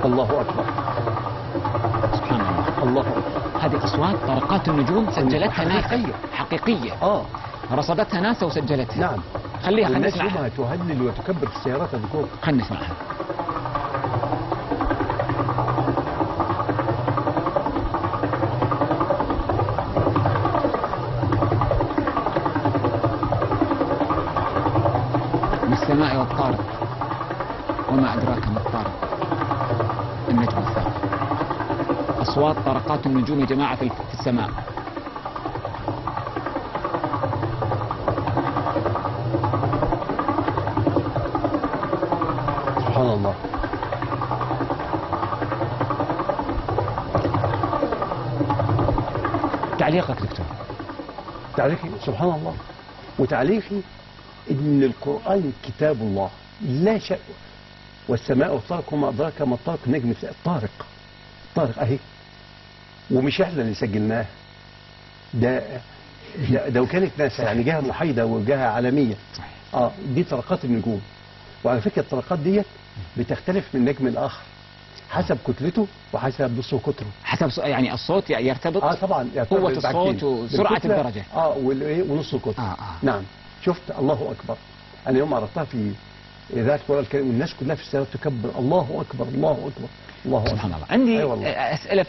الله أكبر. سبحان الله. الله أكبر. هذه أصوات طرقات النجوم سجلتها ناسا حقيقية. رصدتها ناسا وسجلتها. نعم. خليها الناس نسمعها. يومها تهلل وتكبر في السيارات يا دكتور. خلينا نسمعها. السماء والطارق وما أدراك ما الطارق النجم الثاقب. أصوات طرقات النجوم يا جماعة في السماء. سبحان الله. تعليقك دكتور؟ تعليقي سبحان الله، وتعليقي إن القرآن كتاب الله لا شيء. والسماء والطارق وما أدراك ما الطارق نجم الطارق. الطارق أهي، ومش إحنا اللي سجلناه، ده وكالة ناسا، يعني جهة محايدة وجهة عالمية. دي طرقات النجوم. وعلى فكرة الطرقات ديت بتختلف من نجم الآخر حسب كتلته وحسب قطره. حسب يعني الصوت يرتبط. طبعا قوة الصوت وسرعة الدرجة. ونص القطر. نعم. شفت؟ الله أكبر. أنا يوم عرفتها في إذاعة القرآن الكريم والناس كلها في السيارات تكبر الله أكبر الله أكبر الله أكبر. سبحان الله. عندي أسئلة